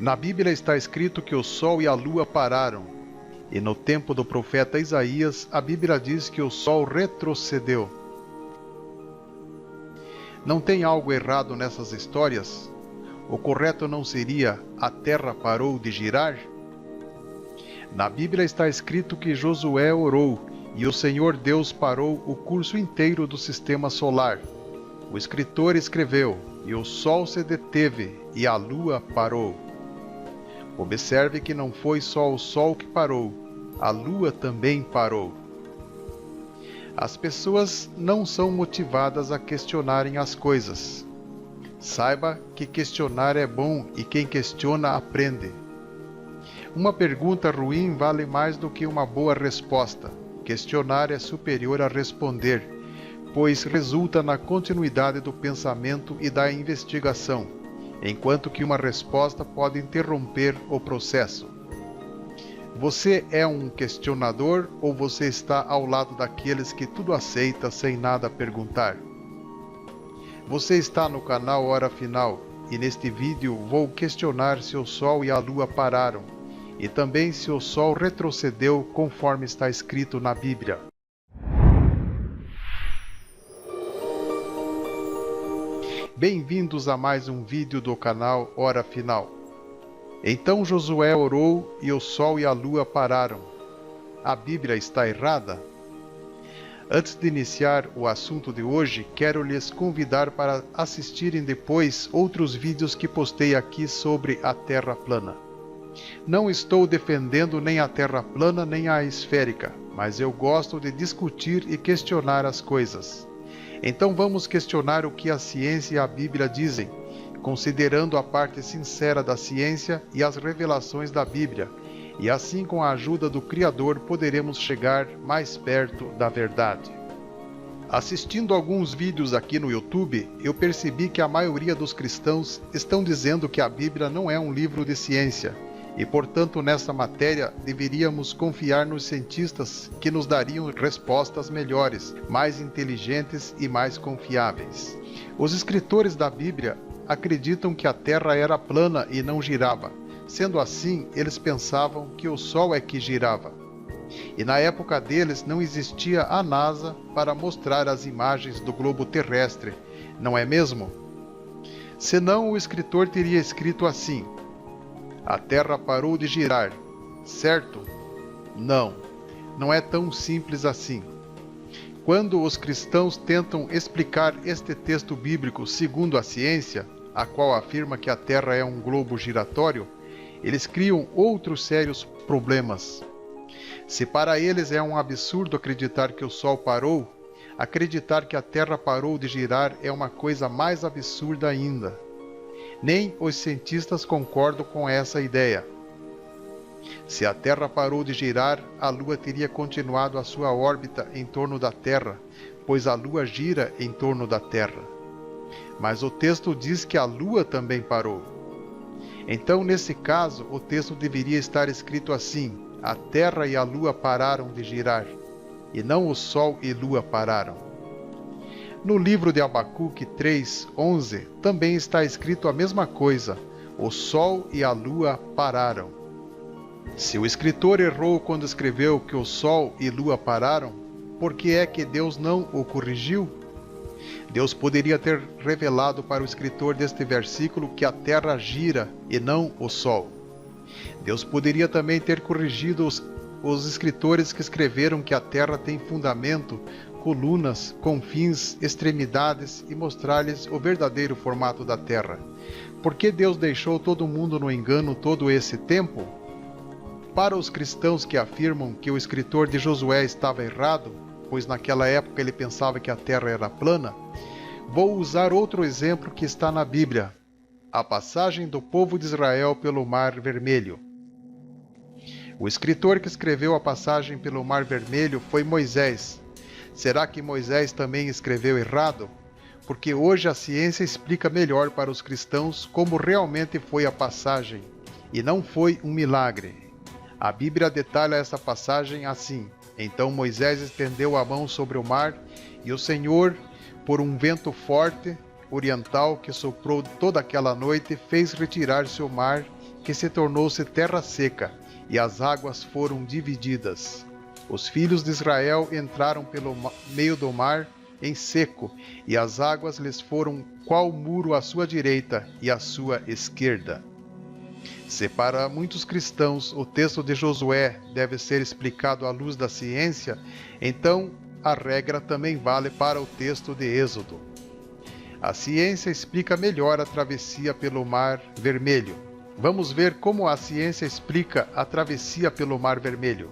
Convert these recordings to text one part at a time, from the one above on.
Na Bíblia está escrito que o sol e a lua pararam, e no tempo do profeta Isaías, a Bíblia diz que o sol retrocedeu. Não tem algo errado nessas histórias? O correto não seria a terra parou de girar? Na Bíblia está escrito que Josué orou e o Senhor Deus parou o curso inteiro do sistema solar. O escritor escreveu, e o sol se deteve e a lua parou. Observe que não foi só o sol que parou, a lua também parou. As pessoas não são motivadas a questionarem as coisas. Saiba que questionar é bom e quem questiona aprende. Uma pergunta ruim vale mais do que uma boa resposta. Questionar é superior a responder, pois resulta na continuidade do pensamento e da investigação, enquanto que uma resposta pode interromper o processo. Você é um questionador ou você está ao lado daqueles que tudo aceita sem nada perguntar? Você está no canal Hora Final e neste vídeo vou questionar se o Sol e a Lua pararam e também se o Sol retrocedeu conforme está escrito na Bíblia. Bem-vindos a mais um vídeo do canal Hora Final. Então Josué orou e o sol e a lua pararam. A Bíblia está errada? Antes de iniciar o assunto de hoje, quero lhes convidar para assistirem depois outros vídeos que postei aqui sobre a Terra plana. Não estou defendendo nem a Terra plana nem a esférica, mas eu gosto de discutir e questionar as coisas. Então vamos questionar o que a ciência e a Bíblia dizem, considerando a parte sincera da ciência e as revelações da Bíblia, e assim com a ajuda do Criador poderemos chegar mais perto da verdade. Assistindo alguns vídeos aqui no YouTube, eu percebi que a maioria dos cristãos estão dizendo que a Bíblia não é um livro de ciência, e portanto nessa matéria deveríamos confiar nos cientistas que nos dariam respostas melhores, mais inteligentes e mais confiáveis. Os escritores da Bíblia acreditam que a Terra era plana e não girava. Sendo assim, eles pensavam que o Sol é que girava. E na época deles não existia a NASA para mostrar as imagens do globo terrestre, não é mesmo? Senão o escritor teria escrito assim: a Terra parou de girar, certo? Não, não é tão simples assim. Quando os cristãos tentam explicar este texto bíblico segundo a ciência, a qual afirma que a Terra é um globo giratório, eles criam outros sérios problemas. Se para eles é um absurdo acreditar que o Sol parou, acreditar que a Terra parou de girar é uma coisa mais absurda ainda. Nem os cientistas concordam com essa ideia. Se a Terra parou de girar, a Lua teria continuado a sua órbita em torno da Terra, pois a Lua gira em torno da Terra. Mas o texto diz que a Lua também parou. Então, nesse caso, o texto deveria estar escrito assim: a Terra e a Lua pararam de girar, e não o Sol e Lua pararam. No livro de Abacuque 3:11, também está escrito a mesma coisa: o Sol e a Lua pararam. Se o escritor errou quando escreveu que o Sol e Lua pararam, por que é que Deus não o corrigiu? Deus poderia ter revelado para o escritor deste versículo que a terra gira e não o sol. Deus poderia também ter corrigido os escritores que escreveram que a terra tem fundamento, colunas, confins, extremidades e mostrar-lhes o verdadeiro formato da terra. Por que Deus deixou todo mundo no engano todo esse tempo? Para os cristãos que afirmam que o escritor de Josué estava errado, pois naquela época ele pensava que a terra era plana, vou usar outro exemplo que está na Bíblia, a passagem do povo de Israel pelo Mar Vermelho. O escritor que escreveu a passagem pelo Mar Vermelho foi Moisés. Será que Moisés também escreveu errado? Porque hoje a ciência explica melhor para os cristãos como realmente foi a passagem, e não foi um milagre. A Bíblia detalha essa passagem assim: então Moisés estendeu a mão sobre o mar, e o Senhor, por um vento forte oriental que soprou toda aquela noite, fez retirar-se o mar, que se tornou-se terra seca, e as águas foram divididas. Os filhos de Israel entraram pelo meio do mar em seco, e as águas lhes foram qual muro à sua direita e à sua esquerda. Se para muitos cristãos o texto de Josué deve ser explicado à luz da ciência, então a regra também vale para o texto de Êxodo. A ciência explica melhor a travessia pelo Mar Vermelho. Vamos ver como a ciência explica a travessia pelo Mar Vermelho.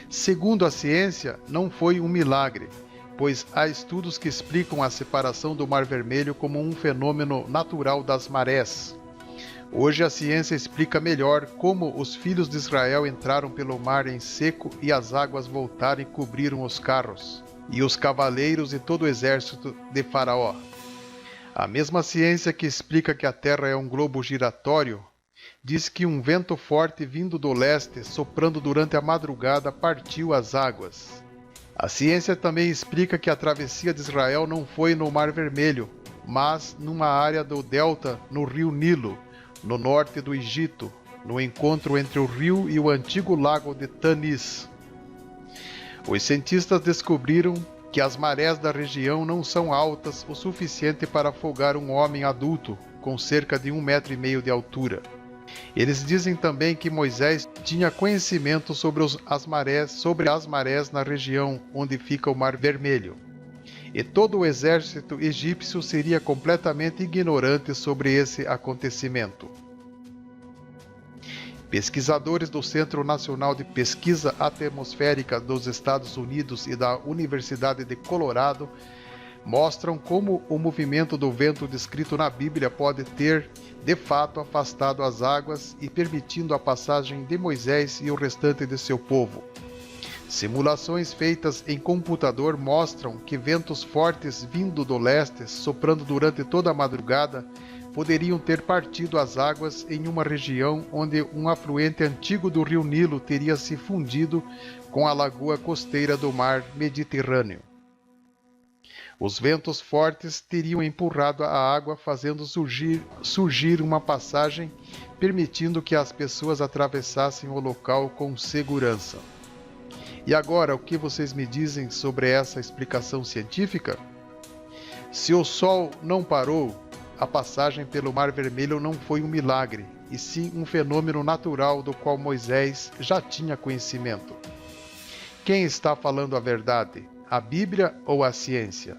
Segundo a ciência, não foi um milagre, pois há estudos que explicam a separação do Mar Vermelho como um fenômeno natural das marés. Hoje a ciência explica melhor como os filhos de Israel entraram pelo mar em seco e as águas voltaram e cobriram os carros, e os cavaleiros e todo o exército de Faraó. A mesma ciência que explica que a Terra é um globo giratório, diz que um vento forte vindo do leste, soprando durante a madrugada, partiu as águas. A ciência também explica que a travessia de Israel não foi no Mar Vermelho, mas numa área do delta no rio Nilo, no norte do Egito, no encontro entre o rio e o antigo lago de Tanis. Os cientistas descobriram que as marés da região não são altas o suficiente para afogar um homem adulto com cerca de 1,5 metro de altura. Eles dizem também que Moisés tinha conhecimento sobre as marés na região onde fica o Mar Vermelho. E todo o exército egípcio seria completamente ignorante sobre esse acontecimento. Pesquisadores do Centro Nacional de Pesquisa Atmosférica dos Estados Unidos e da Universidade de Colorado mostram como o movimento do vento descrito na Bíblia pode ter, de fato, afastado as águas e permitindo a passagem de Moisés e o restante de seu povo. Simulações feitas em computador mostram que ventos fortes vindo do leste, soprando durante toda a madrugada, poderiam ter partido as águas em uma região onde um afluente antigo do rio Nilo teria se fundido com a lagoa costeira do mar Mediterrâneo. Os ventos fortes teriam empurrado a água, fazendo surgir uma passagem, permitindo que as pessoas atravessassem o local com segurança. E agora, o que vocês me dizem sobre essa explicação científica? Se o Sol não parou, a passagem pelo Mar Vermelho não foi um milagre, e sim um fenômeno natural do qual Moisés já tinha conhecimento. Quem está falando a verdade, a Bíblia ou a ciência?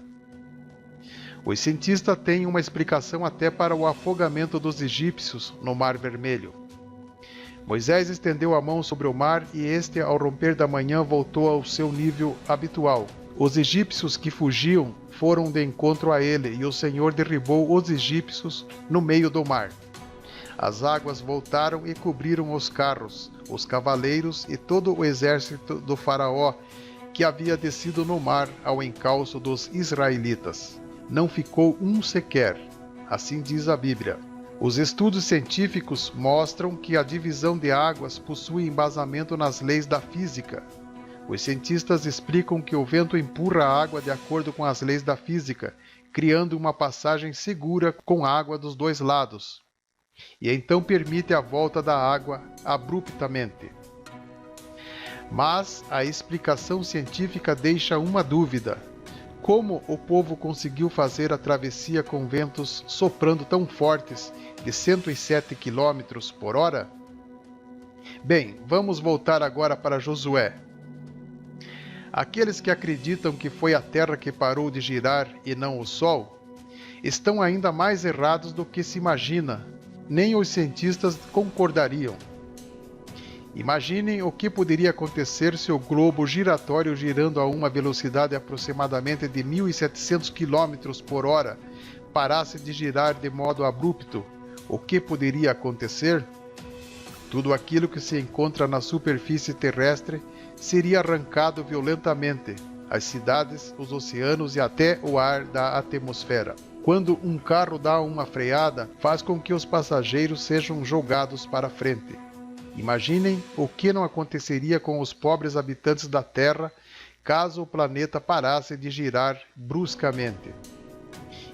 Os cientistas têm uma explicação até para o afogamento dos egípcios no Mar Vermelho. Moisés estendeu a mão sobre o mar e este, ao romper da manhã, voltou ao seu nível habitual. Os egípcios que fugiam foram de encontro a ele e o Senhor derribou os egípcios no meio do mar. As águas voltaram e cobriram os carros, os cavaleiros e todo o exército do faraó que havia descido no mar ao encalço dos israelitas. Não ficou um sequer, assim diz a Bíblia. Os estudos científicos mostram que a divisão de águas possui embasamento nas leis da física. Os cientistas explicam que o vento empurra a água de acordo com as leis da física, criando uma passagem segura com água dos dois lados, e então permite a volta da água abruptamente. Mas a explicação científica deixa uma dúvida. Como o povo conseguiu fazer a travessia com ventos soprando tão fortes de 107 km por hora? Bem, vamos voltar agora para Josué. Aqueles que acreditam que foi a Terra que parou de girar e não o Sol, estão ainda mais errados do que se imagina. Nem os cientistas concordariam. Imaginem o que poderia acontecer se o globo giratório girando a uma velocidade aproximadamente de 1.700 km por hora parasse de girar de modo abrupto. O que poderia acontecer? Tudo aquilo que se encontra na superfície terrestre seria arrancado violentamente, as cidades, os oceanos e até o ar da atmosfera. Quando um carro dá uma freada, faz com que os passageiros sejam jogados para frente. Imaginem o que não aconteceria com os pobres habitantes da Terra caso o planeta parasse de girar bruscamente.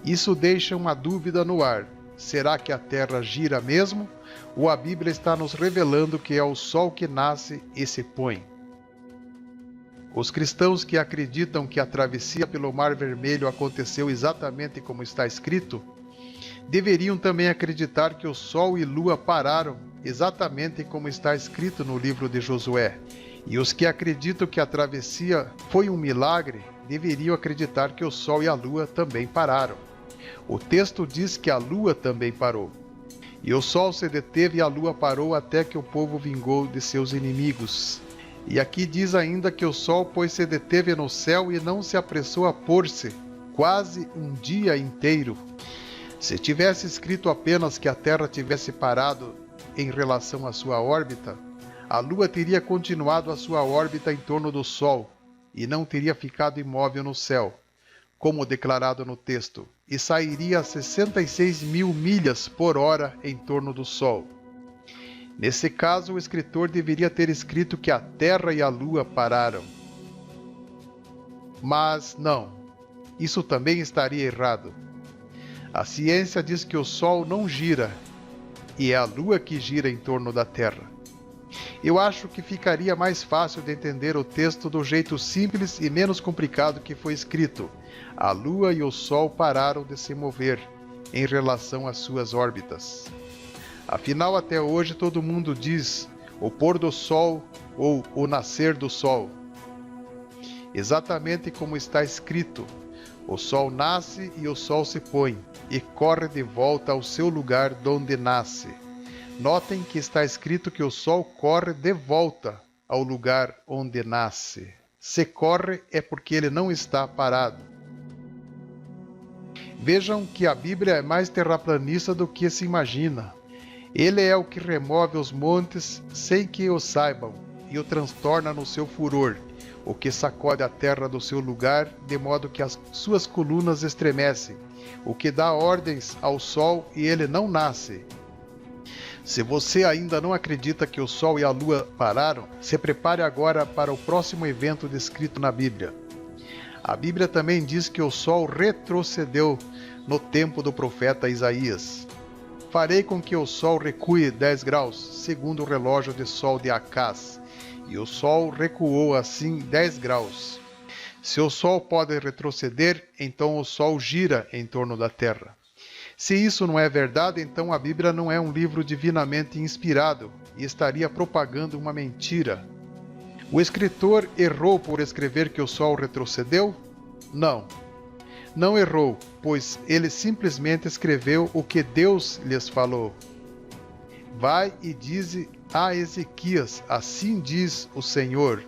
Isso deixa uma dúvida no ar. Será que a Terra gira mesmo? ou a Bíblia está nos revelando que é o sol que nasce e se põe? Os cristãos que acreditam que a travessia pelo Mar Vermelho aconteceu exatamente como está escrito, deveriam também acreditar que o sol e lua pararam exatamente como está escrito no livro de Josué. E os que acreditam que a travessia foi um milagre, deveriam acreditar que o sol e a lua também pararam. O texto diz que a lua também parou. E o sol se deteve e a lua parou até que o povo vingou de seus inimigos. E aqui diz ainda que o sol, pois, se deteve no céu e não se apressou a pôr-se, quase um dia inteiro. Se tivesse escrito apenas que a Terra tivesse parado em relação à sua órbita, a Lua teria continuado a sua órbita em torno do Sol e não teria ficado imóvel no céu, como declarado no texto, e sairia a 66 mil milhas por hora em torno do Sol. Nesse caso, o escritor deveria ter escrito que a Terra e a Lua pararam. Mas não, isso também estaria errado. A ciência diz que o Sol não gira, e é a Lua que gira em torno da Terra. Eu acho que ficaria mais fácil de entender o texto do jeito simples e menos complicado que foi escrito. A Lua e o Sol pararam de se mover em relação às suas órbitas. Afinal, até hoje todo mundo diz o pôr do Sol ou o nascer do Sol. Exatamente como está escrito, o Sol nasce e o Sol se põe, e corre de volta ao seu lugar donde nasce. Notem que está escrito que o Sol corre de volta ao lugar onde nasce. Se corre é porque ele não está parado. Vejam que a Bíblia é mais terraplanista do que se imagina. Ele é o que remove os montes sem que o saibam e o transtorna no seu furor, o que sacode a terra do seu lugar, de modo que as suas colunas estremecem, o que dá ordens ao sol e ele não nasce. Se você ainda não acredita que o sol e a lua pararam, se prepare agora para o próximo evento descrito na Bíblia. A Bíblia também diz que o sol retrocedeu no tempo do profeta Isaías. Farei com que o sol recue 10 graus, segundo o relógio de sol de Acás. E o sol recuou assim 10 graus. Se o sol pode retroceder, então o sol gira em torno da terra. Se isso não é verdade, então a Bíblia não é um livro divinamente inspirado e estaria propagando uma mentira. O escritor errou por escrever que o sol retrocedeu? Não. Não errou, pois ele simplesmente escreveu o que Deus lhes falou. Vai e dize a Ezequias, assim diz o Senhor.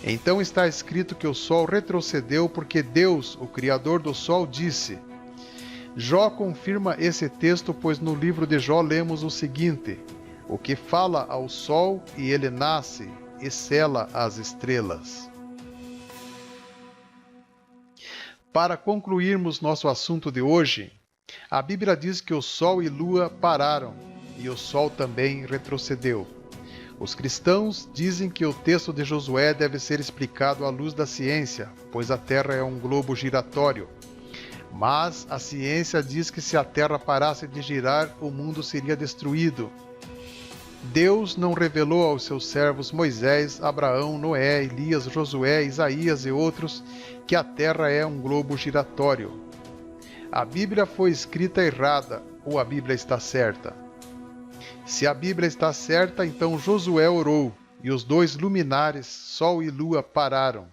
Então está escrito que o sol retrocedeu porque Deus, o Criador do sol, disse. Jó confirma esse texto, pois no livro de Jó lemos o seguinte: o que fala ao sol e ele nasce e sela as estrelas. Para concluirmos nosso assunto de hoje, a Bíblia diz que o sol e lua pararam e o sol também retrocedeu. Os cristãos dizem que o texto de Josué deve ser explicado à luz da ciência, pois a Terra é um globo giratório. Mas a ciência diz que se a Terra parasse de girar, o mundo seria destruído. Deus não revelou aos seus servos Moisés, Abraão, Noé, Elias, Josué, Isaías e outros que a Terra é um globo giratório. A Bíblia foi escrita errada ou a Bíblia está certa? Se a Bíblia está certa, então Josué orou e os dois luminares, Sol e Lua, pararam.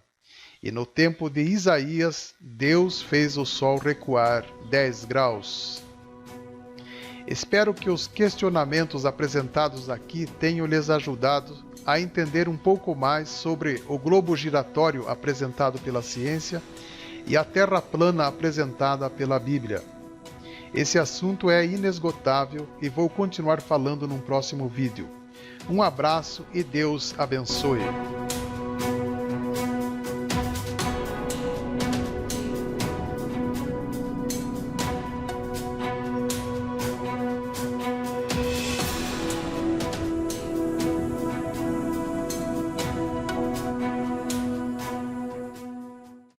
E no tempo de Isaías, Deus fez o Sol recuar 10 graus. Espero que os questionamentos apresentados aqui tenham lhes ajudado a entender um pouco mais sobre o globo giratório apresentado pela ciência e a Terra plana apresentada pela Bíblia. Esse assunto é inesgotável e vou continuar falando num próximo vídeo. Um abraço e Deus abençoe.